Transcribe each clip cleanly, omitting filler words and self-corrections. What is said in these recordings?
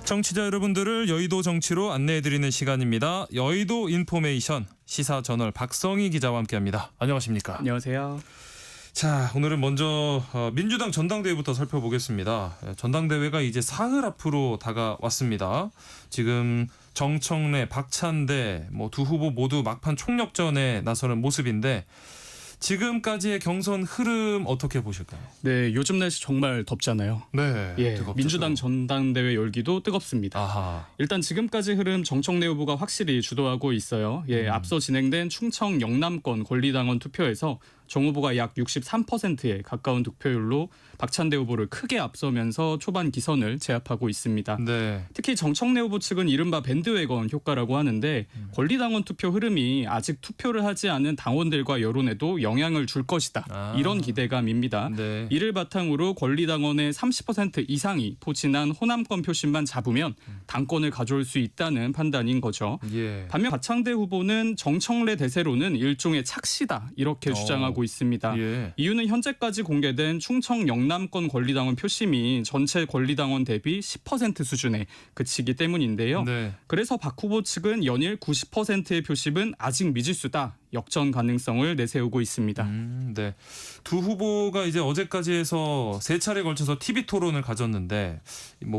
청취자 여러분들을 여의도 정치로 안내해드리는 시간입니다. 여의도 인포메이션 시사저널 박성희 기자와 함께합니다. 안녕하십니까? 안녕하세요. 자, 오늘은 먼저 민주당 전당대회부터 살펴보겠습니다. 전당대회가 이제 사흘 앞으로 다가왔습니다. 지금 정청래, 박찬대 두 후보 모두 막판 총력전에 나서는 모습인데 지금까지의 경선 흐름 어떻게 보실까요? 네, 요즘 날씨 정말 덥잖아요. 네, 뜨겁죠. 민주당 전당대회 열기도 뜨겁습니다. 아하. 일단 지금까지 흐름 정청래 후보가 확실히 주도하고 있어요. 앞서 진행된 충청 영남권 권리당원 투표에서 정 후보가 약 63%에 가까운 득표율로 박찬대 후보를 크게 앞서면서 초반 기선을 제압하고 있습니다. 네. 특히 정청래 후보 측은 이른바 밴드웨건 효과라고 하는데 권리당원 투표 흐름이 아직 투표를 하지 않은 당원들과 여론에도 영향을 줄 것이다. 이런 기대감입니다. 네. 이를 바탕으로 권리당원의 30% 이상이 포진한 호남권 표심만 잡으면 당권을 가져올 수 있다는 판단인 거죠. 예. 반면 박찬대 후보는 정청래 대세로는 일종의 착시다 이렇게 주장하고 있습니다. 예. 이유는 현재까지 공개된 충청 영남권 권리당원 표심이 전체 권리당원 대비 10% 수준에 그치기 때문인데요. 네. 그래서 박 후보 측은 연일 90%의 표심은 아직 미지수다. 역전 가능성을 내세우고 있습니다. 네. 두 후보가 이제 어제까지 해서 세 차례 걸쳐서 TV 토론을 가졌는데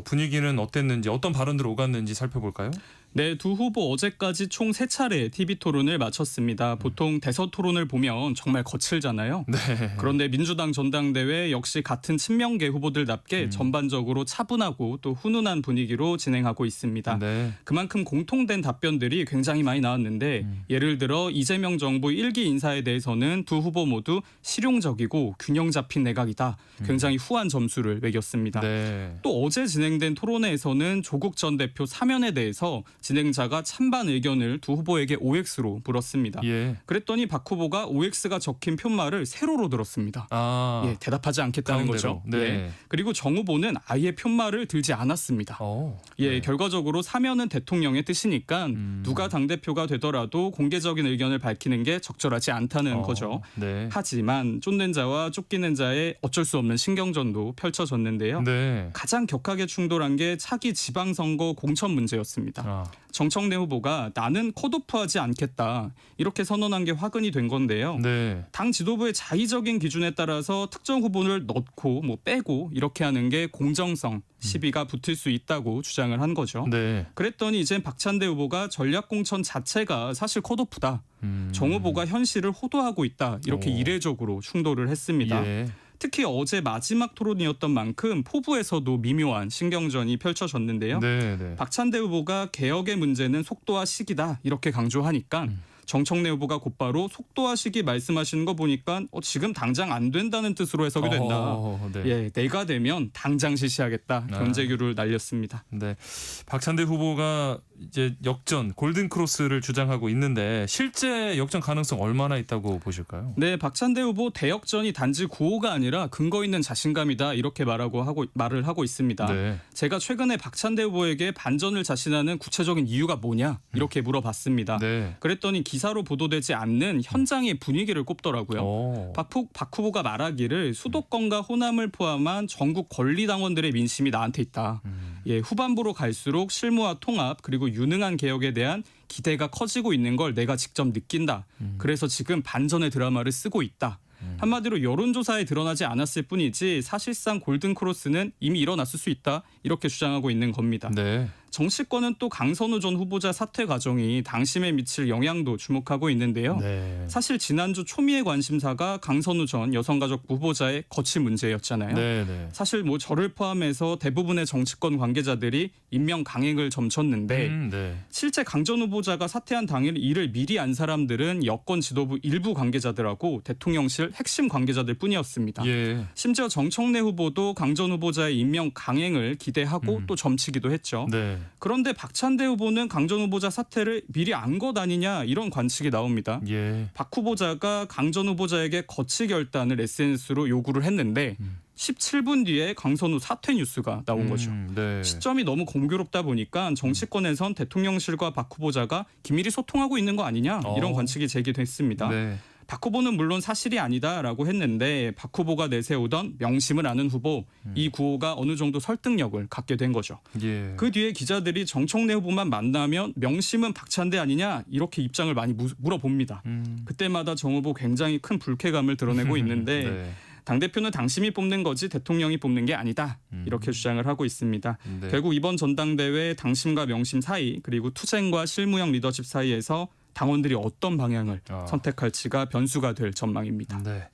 분위기는 어땠는지 어떤 발언들 오갔는지 살펴볼까요? 네, 두 후보 어제까지 총 3차례 TV 토론을 마쳤습니다. 보통 대선 토론을 보면 정말 거칠잖아요. 네. 그런데 민주당 전당대회 역시 같은 친명계 후보들답게 전반적으로 차분하고 또 훈훈한 분위기로 진행하고 있습니다. 네. 그만큼 공통된 답변들이 굉장히 많이 나왔는데 예를 들어 이재명 정부 1기 인사에 대해서는 두 후보 모두 실용적이고 균형 잡힌 내각이다. 굉장히 후한 점수를 매겼습니다. 네. 또 어제 진행된 토론회에서는 조국 전 대표 사면에 대해서 진행자가 찬반 의견을 두 후보에게 OX로 물었습니다. 예. 그랬더니 박 후보가 OX가 적힌 표말을 세로로 들었습니다. 대답하지 않겠다는 가운데로. 거죠. 네. 그리고 정 후보는 아예 표말을 들지 않았습니다. 네. 결과적으로 사면은 대통령의 뜻이니까 누가 당대표가 되더라도 공개적인 의견을 밝히는 게 적절하지 않다는 거죠. 네. 하지만 쫓는 자와 쫓기는 자의 어쩔 수 없는 신경전도 펼쳐졌는데요. 네. 가장 격하게 충돌한 게 차기 지방선거 공천 문제였습니다. 정청래 후보가 나는 컷오프하지 않겠다 이렇게 선언한 게 화근이 된 건데요. 네. 당 지도부의 자의적인 기준에 따라서 특정 후보를 넣고 빼고 이렇게 하는 게 공정성, 시비가 붙을 수 있다고 주장을 한 거죠. 네. 그랬더니 이제 박찬대 후보가 전략공천 자체가 사실 컷오프다. 정 후보가 현실을 호도하고 있다. 이렇게 이례적으로 충돌을 했습니다. 예. 특히 어제 마지막 토론이었던 만큼 포부에서도 미묘한 신경전이 펼쳐졌는데요. 네. 박찬대 후보가 개혁의 문제는 속도와 시기다 이렇게 강조하니까 정청래 후보가 곧바로 속도와 시기 말씀하시는 거 보니까 지금 당장 안 된다는 뜻으로 해석이 된다. 네. 내가 되면 당장 실시하겠다. 견제규를 날렸습니다. 네. 박찬대 후보가 이제 역전 골든 크로스를 주장하고 있는데 실제 역전 가능성 얼마나 있다고 보실까요? 네, 박찬대 후보 대역전이 단지 구호가 아니라 근거 있는 자신감이다 이렇게 말을 하고 있습니다. 네. 제가 최근에 박찬대 후보에게 반전을 자신하는 구체적인 이유가 뭐냐 이렇게 물어봤습니다. 네. 그랬더니 기사로 보도되지 않는 현장의 분위기를 꼽더라고요. 박 후보가 말하기를 수도권과 호남을 포함한 전국 권리당원들의 민심이 나한테 있다. 후반부로 갈수록 실무와 통합 그리고 유능한 개혁에 대한 기대가 커지고 있는 걸 내가 직접 느낀다. 그래서 지금 반전의 드라마를 쓰고 있다. 한마디로 여론조사에 드러나지 않았을 뿐이지 사실상 골든크로스는 이미 일어났을 수 있다. 이렇게 주장하고 있는 겁니다. 네. 정치권은 또 강선우 전 후보자 사퇴 과정이 당심에 미칠 영향도 주목하고 있는데요. 네. 사실 지난주 초미의 관심사가 강선우 전 여성가족부 후보자의 거취 문제였잖아요. 네. 사실 저를 포함해서 대부분의 정치권 관계자들이 임명 강행을 점쳤는데 네. 실제 강 전 후보자가 사퇴한 당일 이를 미리 안 사람들은 여권 지도부 일부 관계자들하고 대통령실 핵심 관계자들 뿐이었습니다. 예. 심지어 정청래 후보도 강 전 후보자의 임명 강행을 기대하고 또 점치기도 했죠. 네. 그런데 박찬대 후보는 강 전 후보자 사퇴를 미리 안 것 아니냐 이런 관측이 나옵니다. 예. 박 후보자가 강 전 후보자에게 거취 결단을 SNS로 요구를 했는데 17분 뒤에 강선우 사퇴 뉴스가 나온 거죠. 네. 시점이 너무 공교롭다 보니까 정치권에선 대통령실과 박 후보자가 긴밀히 소통하고 있는 거 아니냐 이런 관측이 제기됐습니다. 네. 박 후보는 물론 사실이 아니다라고 했는데 박 후보가 내세우던 명심을 아는 후보 이 구호가 어느 정도 설득력을 갖게 된 거죠. 예. 그 뒤에 기자들이 정청래 후보만 만나면 명심은 박찬대 아니냐 이렇게 입장을 많이 물어봅니다. 그때마다 정 후보 굉장히 큰 불쾌감을 드러내고 있는데 네. 당대표는 당심이 뽑는 거지 대통령이 뽑는 게 아니다. 이렇게 주장을 하고 있습니다. 네. 결국 이번 전당대회 당심과 명심 사이 그리고 투쟁과 실무형 리더십 사이에서 당원들이 어떤 방향을 선택할지가 변수가 될 전망입니다. 네.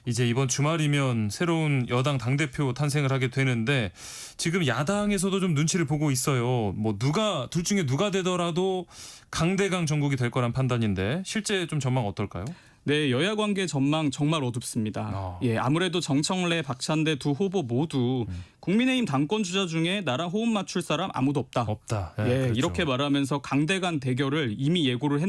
이제 이번 주말이면 새로운 여당 당대표 탄생을 하게 되는데 지금 야당에서도 좀 눈치를 보고 있어요. 뭐 누가 둘 중에 누가 되더라도 강대강 정국이 될 거란 판단인데 실제 좀 전망 어떨까요? 네, 여야 관계 전망 정말 어둡습니다. 예, 아무래도 정청래, 박찬대 두 후보 모두 국민의힘 당권 주자 중에 나랑 호흡 맞출 사람 아무도 없다. 없다. 예, 그렇죠. 이렇게 말하면서 강대강 대결을 이미 예고를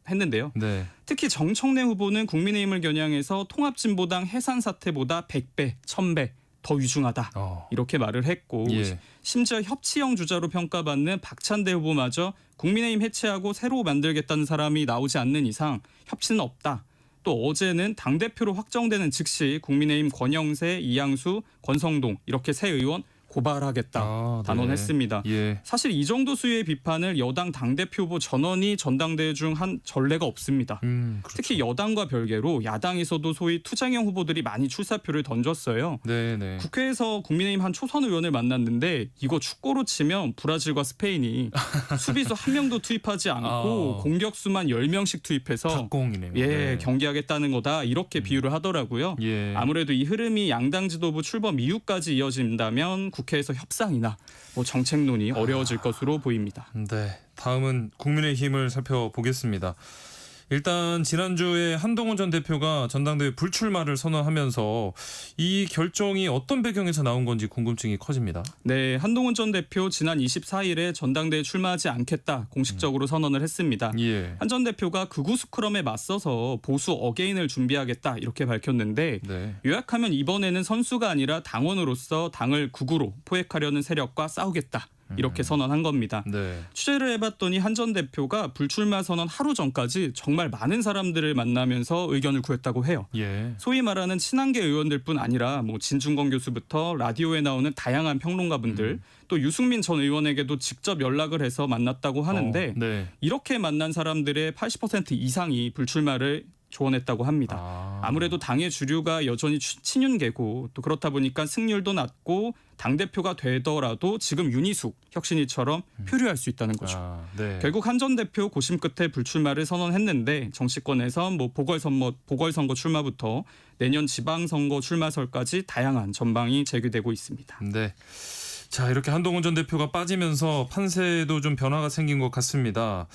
했는데요. 네. 특히 정청래 후보는 국민의힘을 겨냥해서 통합진보당 해산 사태보다 100배, 1000배 더 위중하다. 이렇게 말을 했고 예. 심지어 협치형 주자로 평가받는 박찬대 후보마저 국민의힘 해체하고 새로 만들겠다는 사람이 나오지 않는 이상 협치는 없다. 또 어제는 당대표로 확정되는 즉시 국민의힘 권영세, 이양수, 권성동 이렇게 세 의원 고발하겠다 단언했습니다. 네. 예. 사실 이 정도 수위의 비판을 여당 당대표 후보 전원이 전당대회 중 한 전례가 없습니다. 그렇죠. 특히 여당과 별개로 야당에서도 소위 투쟁형 후보들이 많이 출사표를 던졌어요. 네네. 국회에서 국민의힘 한 초선 의원을 만났는데 이거 축구로 치면 브라질과 스페인이 수비수 한 명도 투입하지 않고 공격수만 10명씩 투입해서 탁공이네요. 예, 네. 경기하겠다는 거다 이렇게 비유를 하더라고요. 예. 아무래도 이 흐름이 양당 지도부 출범 이후까지 이어진다면 국회에서 협상이나 뭐 정책론이 어려워질 것으로 보입니다. 네, 다음은 국민의힘을 살펴보겠습니다. 일단 지난주에 한동훈 전 대표가 전당대회 불출마를 선언하면서 이 결정이 어떤 배경에서 나온 건지 궁금증이 커집니다. 네, 한동훈 전 대표 지난 24일에 전당대회 출마하지 않겠다 공식적으로 선언을 했습니다. 예. 한 전 대표가 극우 스크럼에 맞서서 보수 어게인을 준비하겠다 이렇게 밝혔는데 네. 요약하면 이번에는 선수가 아니라 당원으로서 당을 극우로 포획하려는 세력과 싸우겠다. 이렇게 선언한 겁니다. 네. 취재를 해봤더니 한 전 대표가 불출마 선언 하루 전까지 정말 많은 사람들을 만나면서 의견을 구했다고 해요. 예. 소위 말하는 친한계 의원들뿐 아니라 뭐 진중권 교수부터 라디오에 나오는 다양한 평론가분들 또 유승민 전 의원에게도 직접 연락을 해서 만났다고 하는데 네. 이렇게 만난 사람들의 80% 이상이 불출마를 조언했다고 합니다. 아무래도 당의 주류가 여전히 친윤계고 또 그렇다 보니까 승률도 낮고 당대표가 되더라도 지금 윤희숙 혁신위처럼 표류할 수 있다는 거죠. 네. 결국 한 전 대표 고심 끝에 불출마를 선언했는데 정치권에선 뭐 보궐선거 출마부터 내년 지방선거 출마설까지 다양한 전망이 제기되고 있습니다. 네. 자, 이렇게 한동훈 전 대표가 빠지면서 판세도 좀 변화가 생긴 것 같습니다.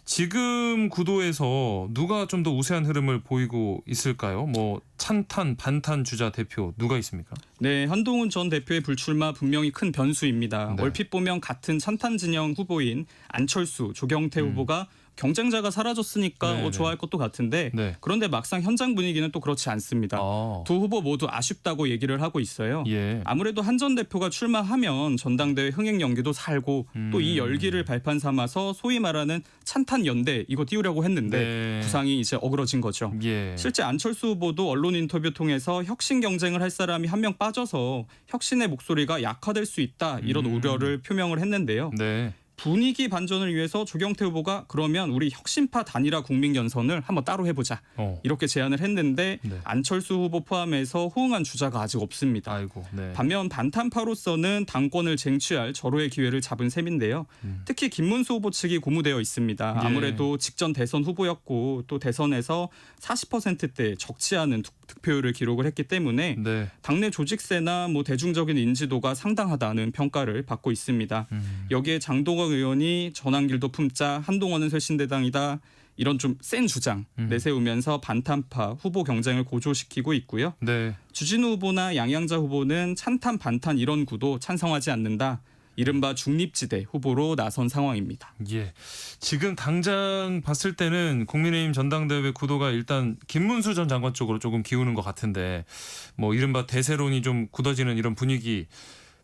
지금 구도에서 누가 좀 더 우세한 흐름을 보이고 있을까요? 뭐 찬탄, 반탄 주자 대표 누가 있습니까? 네, 한동훈 전 대표의 불출마 분명히 큰 변수입니다. 네. 얼핏 보면 같은 찬탄 진영 후보인 안철수, 조경태 후보가 경쟁자가 사라졌으니까 네, 좋아할 것도 같은데 네. 그런데 막상 현장 분위기는 또 그렇지 않습니다. 두 후보 모두 아쉽다고 얘기를 하고 있어요. 예. 아무래도 한 전 대표가 출마하면 전당대회 흥행 연기도 살고 또 이 열기를 발판 삼아서 소위 말하는 찬탄 연대 이거 띄우려고 했는데 네. 구상이 이제 어그러진 거죠. 예. 실제 안철수 후보도 언론 인터뷰 통해서 혁신 경쟁을 할 사람이 한 명 빠져서 혁신의 목소리가 약화될 수 있다 이런 우려를 표명을 했는데요. 네. 분위기 반전을 위해서 조경태 후보가 그러면 우리 혁신파 단일화 국민연선을 한번 따로 해보자 이렇게 제안을 했는데 네. 안철수 후보 포함해서 호응한 주자가 아직 없습니다. 아이고. 네. 반면 반탄파로서는 당권을 쟁취할 절호의 기회를 잡은 셈인데요. 특히 김문수 후보 측이 고무되어 있습니다. 예. 아무래도 직전 대선 후보였고 또 대선에서 40%대 적지 않은 득표율을 기록을 했기 때문에 네. 당내 조직세나 뭐 대중적인 인지도가 상당하다는 평가를 받고 있습니다. 여기에 장동건 의원이 전환길도 품자 한동훈은 쇄신대당이다. 이런 좀 센 주장 내세우면서 반탄파 후보 경쟁을 고조시키고 있고요. 네. 주진우 후보나 양양자 후보는 찬탄 반탄 이런 구도 찬성하지 않는다. 이른바 중립지대 후보로 나선 상황입니다. 예. 지금 당장 봤을 때는 국민의힘 전당대회 구도가 일단 김문수 전 장관 쪽으로 조금 기우는 것 같은데 뭐 이른바 대세론이 좀 굳어지는 이런 분위기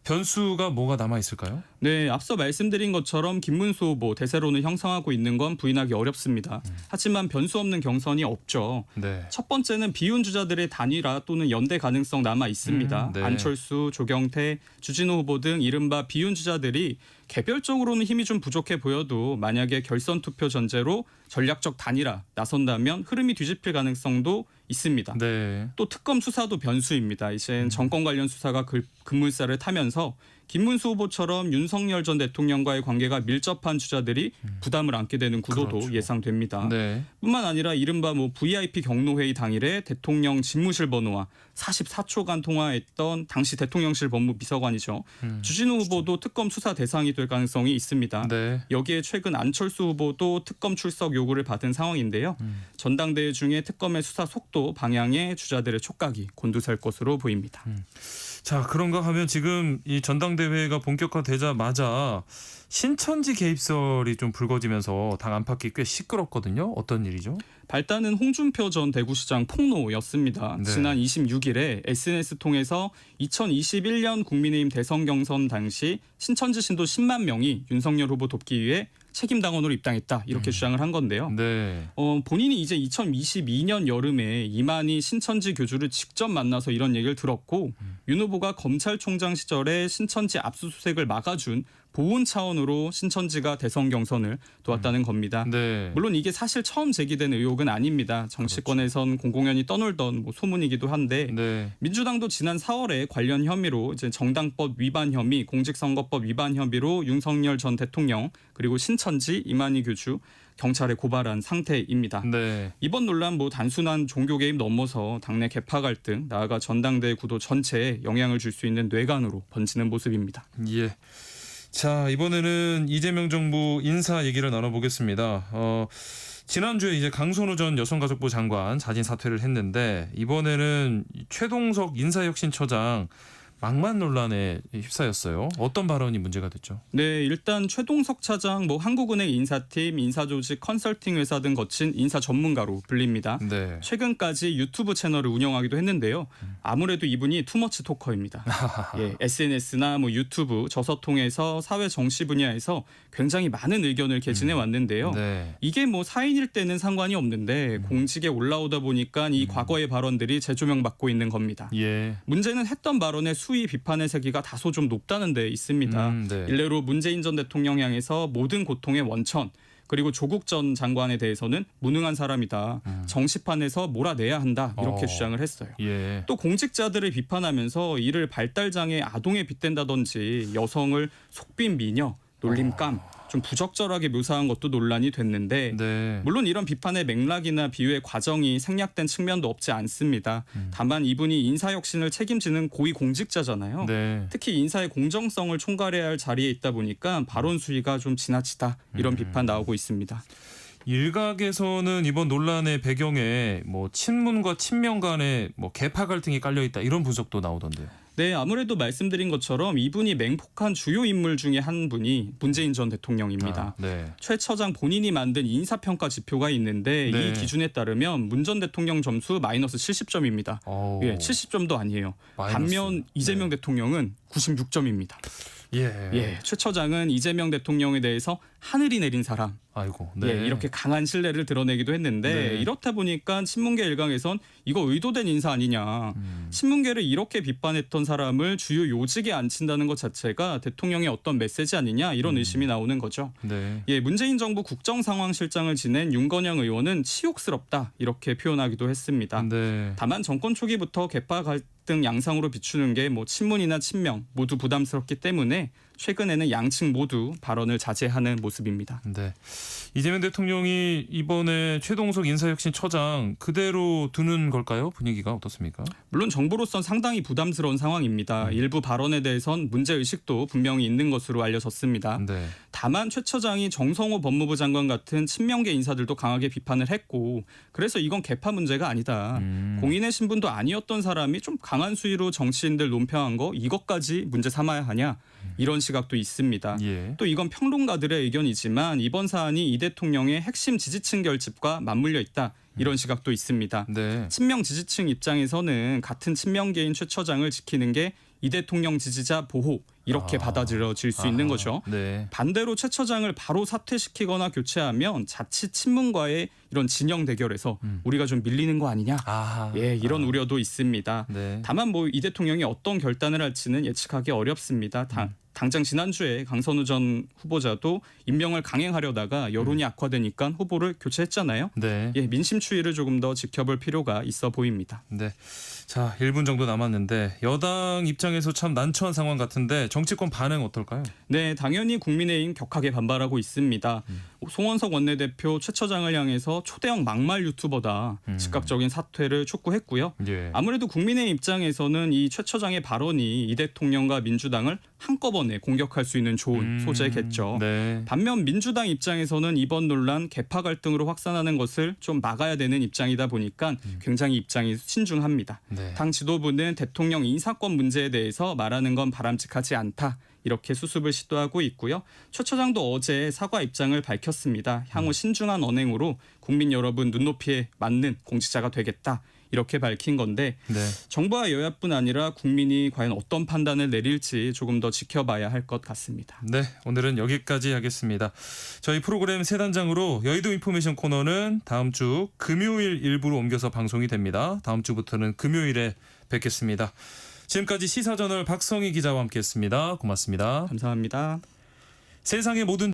변수가 뭐가 남아 있을까요? 네, 앞서 말씀드린 것처럼 김문수 후보 대세론을 형성하고 있는 건 부인하기 어렵습니다. 하지만 변수 없는 경선이 없죠. 네. 첫 번째는 비윤 주자들의 단일화 또는 연대 가능성 남아 있습니다. 네. 안철수, 조경태, 주진우 후보 등 이른바 비윤 주자들이 개별적으로는 힘이 좀 부족해 보여도 만약에 결선 투표 전제로 전략적 단일화 나선다면 흐름이 뒤집힐 가능성도 있습니다. 네. 또 특검 수사도 변수입니다. 이젠 정권 관련 수사가 급물살을 타면서 김문수 후보처럼 윤석열 전 대통령과의 관계가 밀접한 주자들이 부담을 안게 되는 구도도 그렇죠. 예상됩니다. 네. 뿐만 아니라 이른바 VIP 경로회의 당일에 대통령 집무실 번호와 44초간 통화했던 당시 대통령실 법무비서관이죠. 주진우 후보도 특검 수사 대상이 될 가능성이 있습니다. 네. 여기에 최근 안철수 후보도 특검 출석 요구를 받은 상황인데요. 전당대회 중에 특검의 수사 속도 방향에 주자들의 촉각이 곤두설 것으로 보입니다. 자, 그런가 하면 지금 이 전당대회가 본격화되자마자 신천지 개입설이 좀 불거지면서 당 안팎이 꽤 시끄럽거든요. 어떤 일이죠? 발단은 홍준표 전 대구시장 폭로였습니다. 네. 지난 26일에 SNS 통해서 2021년 국민의힘 대선 경선 당시 신천지 신도 10만 명이 윤석열 후보 돕기 위해 책임당원으로 입당했다 이렇게 주장을 한 건데요. 네. 본인이 이제 2022년 여름에 이만희 신천지 교주를 직접 만나서 이런 얘기를 들었고 윤 후보가 검찰총장 시절에 신천지 압수수색을 막아준 보훈 차원으로 신천지가 대선 경선을 도왔다는 겁니다. 네. 물론 이게 사실 처음 제기된 의혹은 아닙니다. 정치권에선 공공연히 떠놀던 소문이기도 한데 네. 민주당도 지난 4월에 관련 혐의로 이제 정당법 위반 혐의, 공직선거법 위반 혐의로 윤석열 전 대통령 그리고 신천지 이만희 교주 경찰에 고발한 상태입니다. 네. 이번 논란 단순한 종교 개입 넘어서 당내 계파 갈등, 나아가 전당대회 구도 전체에 영향을 줄 수 있는 뇌관으로 번지는 모습입니다. 예. 자, 이번에는 이재명 정부 인사 얘기를 나눠보겠습니다. 지난주에 이제 강선우 전 여성가족부 장관 자진 사퇴를 했는데 이번에는 최동석 인사혁신처장 막말 논란에 휩싸였어요. 어떤 발언이 문제가 됐죠? 네, 일단 최동석 차장 한국은행 인사팀, 인사조직 컨설팅 회사 등 거친 인사 전문가로 불립니다. 네. 최근까지 유튜브 채널을 운영하기도 했는데요. 아무래도 이분이 투머치 토커입니다. 예, SNS나 유튜브, 저서 통해서 사회 정치 분야에서 굉장히 많은 의견을 개진해 왔는데요. 네. 이게 사인일 때는 상관이 없는데 공직에 올라오다 보니까 이 과거의 발언들이 재조명받고 있는 겁니다. 예. 문제는 했던 발언의 수위 비판의 세기가 다소 좀 높다는 데 있습니다. 네. 일례로 문재인 전 대통령 향해서 모든 고통의 원천, 그리고 조국 전 장관에 대해서는 무능한 사람이다. 정치판에서 몰아내야 한다. 이렇게 주장을 했어요. 예. 또 공직자들을 비판하면서 이를 발달장애 아동에 빗댄다든지 여성을 속빈 미녀, 놀림감, 좀 부적절하게 묘사한 것도 논란이 됐는데 네. 물론 이런 비판의 맥락이나 비유의 과정이 생략된 측면도 없지 않습니다. 다만 이분이 인사혁신을 책임지는 고위공직자잖아요. 네. 특히 인사의 공정성을 총괄해야 할 자리에 있다 보니까 발언 수위가 좀 지나치다 이런 비판 나오고 있습니다. 일각에서는 이번 논란의 배경에 친문과 친명 간의 계파 갈등이 깔려 있다 이런 분석도 나오던데요. 네, 아무래도 말씀드린 것처럼 이분이 맹폭한 주요 인물 중에 한 분이 문재인 전 대통령입니다. 네. 최 처장 본인이 만든 인사평가 지표가 있는데 네. 이 기준에 따르면 문 전 대통령 점수 마이너스 70점입니다. 예, 70점도 아니에요. 마이너스. 반면 이재명 대통령은 96점입니다. 예. 최 처장은 이재명 대통령에 대해서 하늘이 내린 사람, 아이고. 네. 예, 이렇게 강한 신뢰를 드러내기도 했는데 네. 이렇다 보니까 친문계 일각에선 이거 의도된 인사 아니냐. 친문계를 이렇게 비판했던 사람을 주요 요직에 앉힌다는 것 자체가 대통령의 어떤 메시지 아니냐 이런 의심이 나오는 거죠. 네. 예, 문재인 정부 국정상황실장을 지낸 윤건영 의원은 치욕스럽다 이렇게 표현하기도 했습니다. 네. 다만 정권 초기부터 계파 갈등 양상으로 비추는 게 친문이나 친명 모두 부담스럽기 때문에 최근에는 양측 모두 발언을 자제하는 모습입니다. 네. 이재명 대통령이 이번에 최동석 인사혁신처장 그대로 두는 걸까요? 분위기가 어떻습니까? 물론 정부로선 상당히 부담스러운 상황입니다. 일부 발언에 대해선 문제의식도 분명히 있는 것으로 알려졌습니다. 네. 다만 최 처장이 정성호 법무부 장관 같은 친명계 인사들도 강하게 비판을 했고 그래서 이건 계파 문제가 아니다. 공인의 신분도 아니었던 사람이 좀 강한 수위로 정치인들 논평한 거 이것까지 문제 삼아야 하냐 이런 시각도 있습니다. 예. 또 이건 평론가들의 의견이지만 이번 사안이 이 대통령의 핵심 지지층 결집과 맞물려 있다. 이런 시각도 있습니다. 네. 친명 지지층 입장에서는 같은 친명계인 최 처장을 지키는 게 이 대통령 지지자 보호 이렇게 받아들여질 수 있는 거죠. 네. 반대로 최 처장을 바로 사퇴시키거나 교체하면 자칫 친문과의 이런 진영 대결에서 우리가 좀 밀리는 거 아니냐. 이런 우려도 있습니다. 네. 다만 뭐 이 대통령이 어떤 결단을 할지는 예측하기 어렵습니다. 당장 지난주에 강선우 전 후보자도 임명을 강행하려다가 여론이 악화되니까 후보를 교체했잖아요. 네. 민심 추이를 조금 더 지켜볼 필요가 있어 보입니다. 네. 자, 1분 정도 남았는데 여당 입장에서 참 난처한 상황 같은데 정치권 반응 어떨까요? 네, 당연히 국민의힘 격하게 반발하고 있습니다. 송원석 원내대표 최 처장을 향해서 초대형 막말 유튜버다 즉각적인 사퇴를 촉구했고요. 예. 아무래도 국민의힘 입장에서는 이 최 처장의 발언이 이 대통령과 민주당을 한꺼번에 공격할 수 있는 좋은 소재겠죠. 네. 반면 민주당 입장에서는 이번 논란 개파 갈등으로 확산하는 것을 좀 막아야 되는 입장이다 보니까 굉장히 입장이 신중합니다. 네. 당 지도부는 대통령 인사권 문제에 대해서 말하는 건 바람직하지 않다. 이렇게 수습을 시도하고 있고요. 최 처장도 어제 사과 입장을 밝혔습니다. 향후 신중한 언행으로 국민 여러분 눈높이에 맞는 공직자가 되겠다. 이렇게 밝힌 건데 네. 정부와 여야뿐 아니라 국민이 과연 어떤 판단을 내릴지 조금 더 지켜봐야 할 것 같습니다. 네, 오늘은 여기까지 하겠습니다. 저희 프로그램 세 단장으로 여의도 인포메이션 코너는 다음 주 금요일 일부로 옮겨서 방송이 됩니다. 다음 주부터는 금요일에 뵙겠습니다. 지금까지 시사저널 박성희 기자와 함께했습니다. 고맙습니다. 감사합니다. 세상의 모든